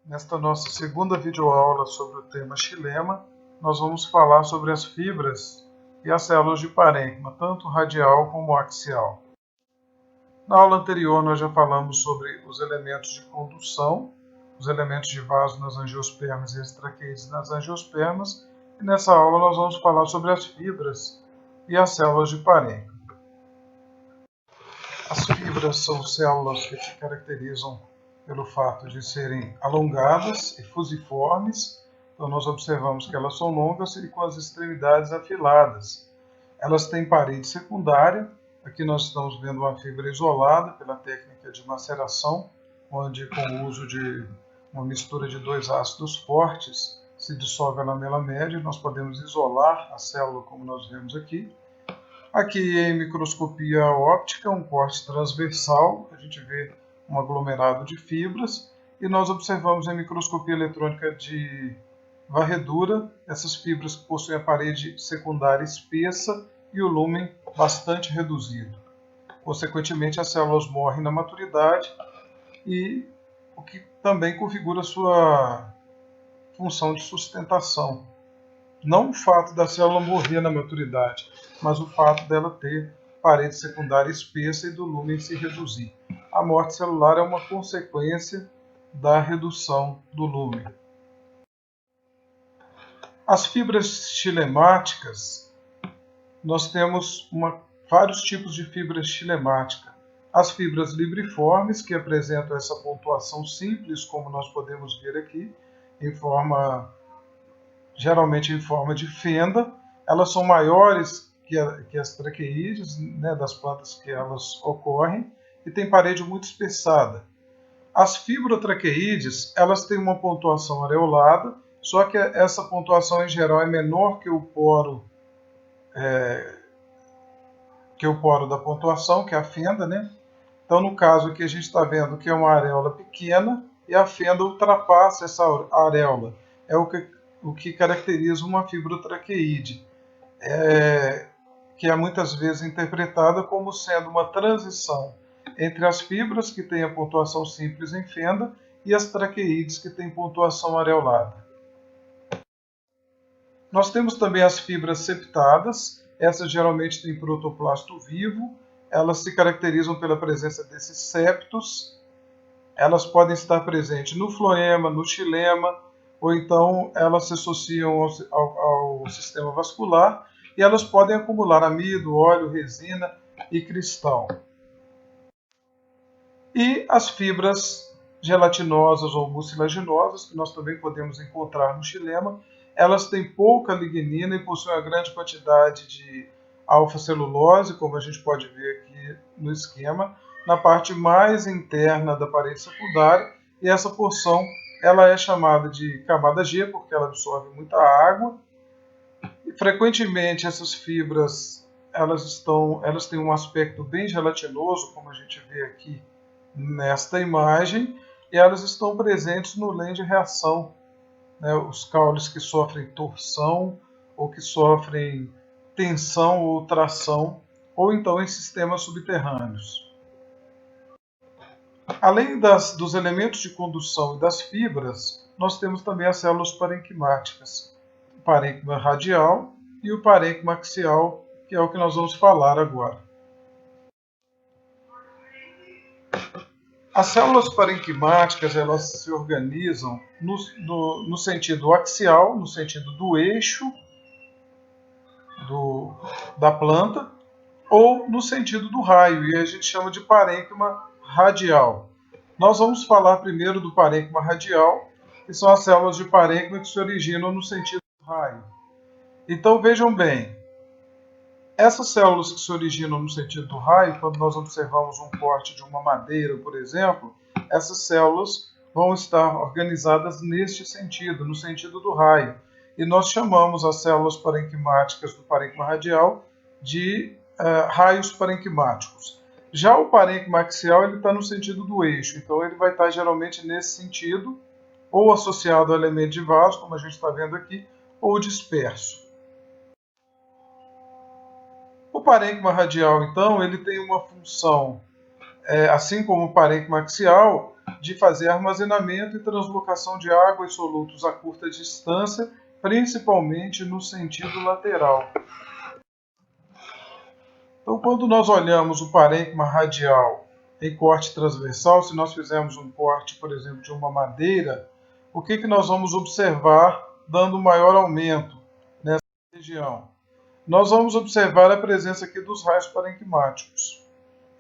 Nesta nossa segunda videoaula sobre o tema xilema, nós vamos falar sobre as fibras e as células de parênquima, tanto radial como axial. Na aula anterior nós já falamos sobre os elementos de condução, os elementos de vaso nas angiospermas e as traqueides nas angiospermas, e nessa aula nós vamos falar sobre as fibras e as células de parênquima. As fibras são células que se caracterizam pelo fato de serem alongadas e fusiformes. Então nós observamos que elas são longas e com as extremidades afiladas. Elas têm parede secundária. Aqui nós estamos vendo uma fibra isolada pela técnica de maceração, onde com o uso de uma mistura de dois ácidos fortes se dissolve a lamela média e nós podemos isolar a célula como nós vemos aqui. Aqui em microscopia óptica, um corte transversal, a gente vê um aglomerado de fibras, e nós observamos em microscopia eletrônica de varredura essas fibras que possuem a parede secundária espessa e o lúmen bastante reduzido. Consequentemente, as células morrem na maturidade, e o que também configura sua função de sustentação. Não o fato da célula morrer na maturidade, mas o fato dela ter parede secundária espessa e do lúmen se reduzir. A morte celular é uma consequência da redução do lúmen. As fibras xilemáticas, nós temos vários tipos de fibras xilemáticas. As fibras libriformes, que apresentam essa pontuação simples, como nós podemos ver aqui, geralmente em forma de fenda. Elas são maiores que as traqueídeas, das plantas que elas ocorrem, e tem parede muito espessada. As fibrotraqueídeas, elas têm uma pontuação areolada, só que essa pontuação em geral é menor que o poro da pontuação, que é a fenda, Então, no caso aqui, a gente está vendo que é uma areola pequena e a fenda ultrapassa essa areola. É o que caracteriza uma fibrotraqueíde, que é muitas vezes interpretada como sendo uma transição entre as fibras que têm a pontuação simples em fenda e as traqueídes que têm pontuação areolada. Nós temos também as fibras septadas. Essas geralmente têm protoplasto vivo. Elas se caracterizam pela presença desses septos. Elas podem estar presentes no floema, no xilema, ou então elas se associam ao sistema vascular, e elas podem acumular amido, óleo, resina e cristal. E as fibras gelatinosas ou mucilaginosas, que nós também podemos encontrar no xilema, elas têm pouca lignina e possuem uma grande quantidade de alfa-celulose, como a gente pode ver aqui no esquema, na parte mais interna da parede secundária, e essa porção ela é chamada de camada G, porque ela absorve muita água. E, frequentemente essas fibras elas têm um aspecto bem gelatinoso, como a gente vê aqui nesta imagem, e elas estão presentes no LEM de reação, os caules que sofrem torção ou que sofrem tensão ou tração, ou então em sistemas subterrâneos. Além dos elementos de condução e das fibras, nós temos também as células parenquimáticas, o parênquima radial e o parênquima axial, que é o que nós vamos falar agora. As células parenquimáticas, elas se organizam no sentido axial, no sentido do eixo da planta, ou no sentido do raio, e a gente chama de parênquima radial. Nós vamos falar primeiro do parênquima radial, que são as células de parênquima que se originam no sentido do raio. Então vejam bem, essas células que se originam no sentido do raio, quando nós observamos um corte de uma madeira, por exemplo, essas células vão estar organizadas neste sentido, no sentido do raio. E nós chamamos as células parenquimáticas do parênquima radial de raios parenquimáticos. Já o parênquima axial está no sentido do eixo, então ele vai estar geralmente nesse sentido, ou associado ao elemento de vaso, como a gente está vendo aqui, ou disperso. O parênquima radial, então, ele tem uma função, assim como o parênquima axial, de fazer armazenamento e translocação de água e solutos a curta distância, principalmente no sentido lateral. Então, quando nós olhamos o parênquima radial em corte transversal, se nós fizermos um corte, por exemplo, de uma madeira, o que nós vamos observar dando maior aumento nessa região? Nós vamos observar a presença aqui dos raios parenquimáticos,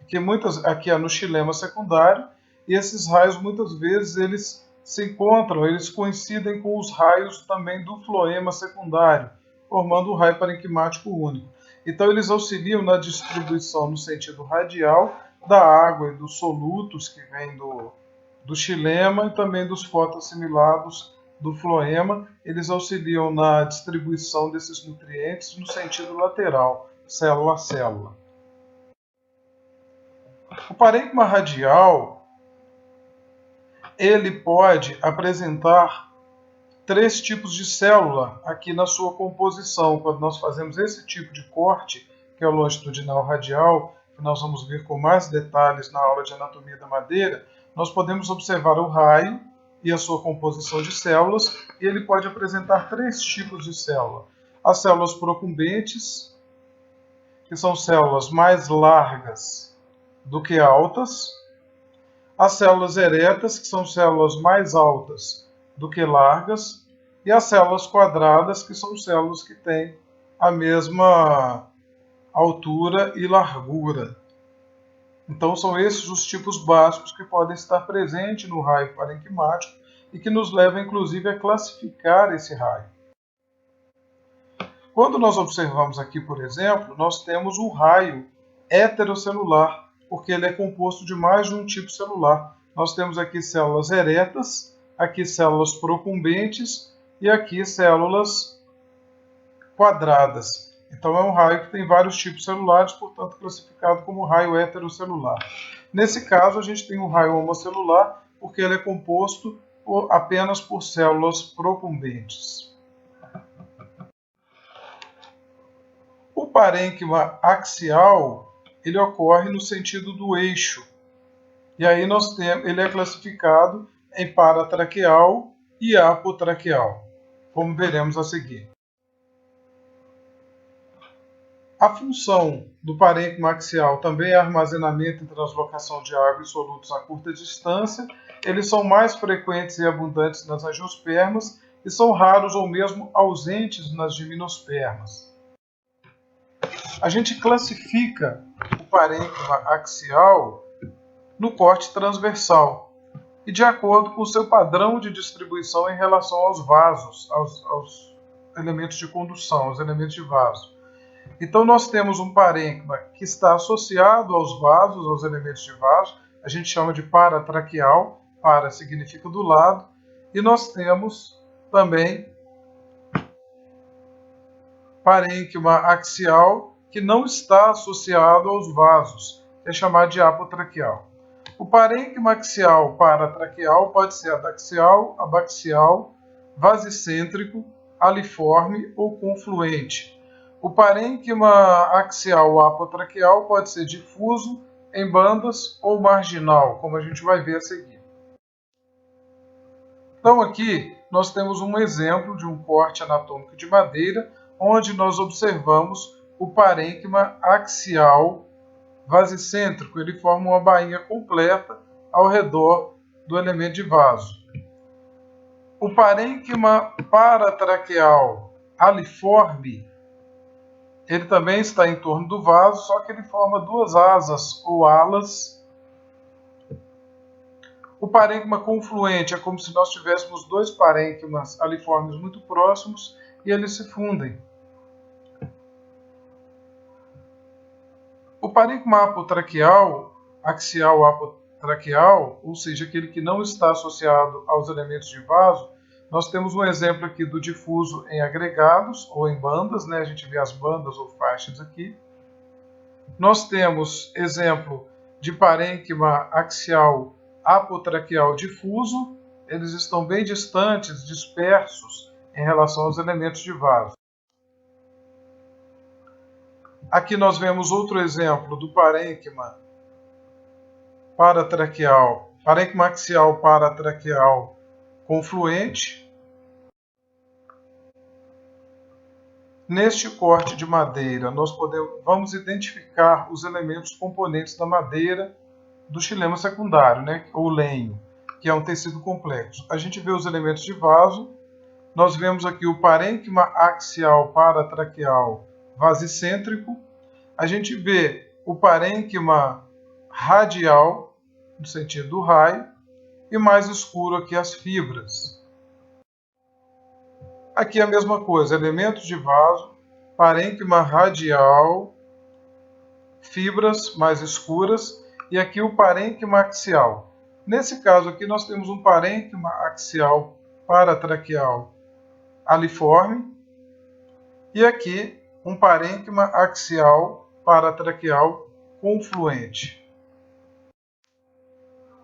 que aqui é no xilema secundário, e esses raios muitas vezes eles se encontram, eles coincidem com os raios também do floema secundário, formando um raio parenquimático único. Então eles auxiliam na distribuição no sentido radial da água e dos solutos que vêm do xilema e também dos fotoassimilados do floema. Eles auxiliam na distribuição desses nutrientes no sentido lateral, célula a célula. O parênquima radial, ele pode apresentar 3 tipos de célula aqui na sua composição. Quando nós fazemos esse tipo de corte, que é o longitudinal radial, que nós vamos ver com mais detalhes na aula de anatomia da madeira, nós podemos observar o raio e a sua composição de células, e ele pode apresentar 3 tipos de célula. As células procumbentes, que são células mais largas do que altas. As células eretas, que são células mais altas do que largas, e as células quadradas, que são células que têm a mesma altura e largura. Então são esses os tipos básicos que podem estar presentes no raio parenquimático e que nos levam inclusive a classificar esse raio. Quando nós observamos aqui, por exemplo, nós temos um raio heterocelular, porque ele é composto de mais de um tipo celular. Nós temos aqui células eretas, aqui células procumbentes e aqui células quadradas. Então é um raio que tem vários tipos celulares, portanto classificado como raio heterocelular. Nesse caso a gente tem um raio homocelular, porque ele é composto apenas por células procumbentes. O parênquima axial, ele ocorre no sentido do eixo. E aí ele é classificado em paratraqueal e apotraqueal, como veremos a seguir. A função do parênquima axial também é armazenamento e translocação de água e solutos a curta distância. Eles são mais frequentes e abundantes nas angiospermas e são raros ou mesmo ausentes nas gimnospermas. A gente classifica o parênquima axial no corte transversal e de acordo com o seu padrão de distribuição em relação aos vasos, aos elementos de condução, aos elementos de vaso. Então nós temos um parênquima que está associado aos vasos, aos elementos de vaso, a gente chama de paratraqueal, para significa do lado, e nós temos também parênquima axial que não está associado aos vasos, que é chamado de apotraqueal. O parênquima axial paratraqueal pode ser adaxial, abaxial, vasicêntrico, aliforme ou confluente. O parênquima axial apotraqueal pode ser difuso, em bandas ou marginal, como a gente vai ver a seguir. Então aqui nós temos um exemplo de um corte anatômico de madeira, onde nós observamos o parênquima axial vasicêntrico. Ele forma uma bainha completa ao redor do elemento de vaso. O parênquima paratraqueal aliforme, ele também está em torno do vaso, só que ele forma 2 asas ou alas. O parênquima confluente é como se nós tivéssemos 2 parênquimas aliformes muito próximos e eles se fundem. O parênquima apotraqueal, axial paratraqueal, ou seja, aquele que não está associado aos elementos de vaso, nós temos um exemplo aqui do difuso em agregados ou em bandas, né? A gente vê as bandas ou faixas aqui. Nós temos exemplo de parênquima axial apotraqueal difuso. Eles estão bem distantes, dispersos em relação aos elementos de vaso. Aqui nós vemos outro exemplo do parênquima paratraqueal, parênquima axial paratraqueal confluente. Neste corte de madeira, nós vamos identificar os elementos componentes da madeira do xilema secundário, né, ou lenho, que é um tecido complexo. A gente vê os elementos de vaso, nós vemos aqui o parênquima axial paratraqueal vasicêntrico, a gente vê o parênquima radial, no sentido do raio, e mais escuro aqui as fibras. Aqui a mesma coisa, elementos de vaso, parênquima radial, fibras mais escuras, e aqui o parênquima axial. Nesse caso aqui nós temos um parênquima axial paratraqueal aliforme, e aqui um parênquima axial paratraqueal confluente.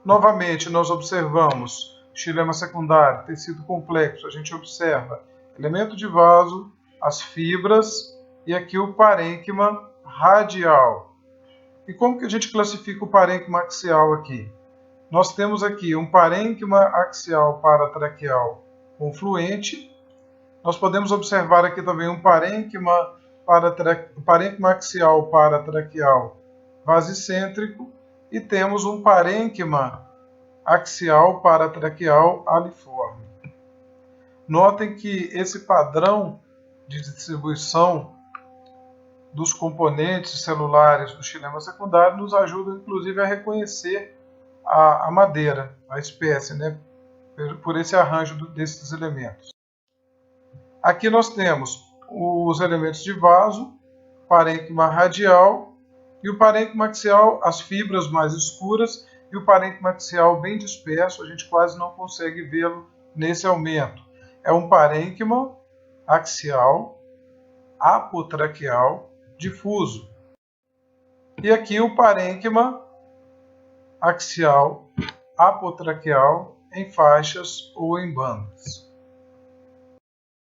Novamente nós observamos xilema secundário, tecido complexo, a gente observa elemento de vaso, as fibras e aqui o parênquima radial. E como que a gente classifica o parênquima axial aqui? Nós temos aqui um parênquima axial paratraqueal confluente. Nós podemos observar aqui também um parênquima axial paratraqueal vasicêntrico e temos um parênquima axial paratraqueal aliforme. Notem que esse padrão de distribuição dos componentes celulares do xilema secundário nos ajuda, inclusive, a reconhecer a madeira, a espécie, né, por esse arranjo desses elementos. Aqui nós temos os elementos de vaso, parênquima radial, e o parênquima axial, as fibras mais escuras, e o parênquima axial bem disperso, a gente quase não consegue vê-lo nesse aumento. É um parênquima axial apotraqueal difuso. E aqui o parênquima axial apotraqueal em faixas ou em bandas.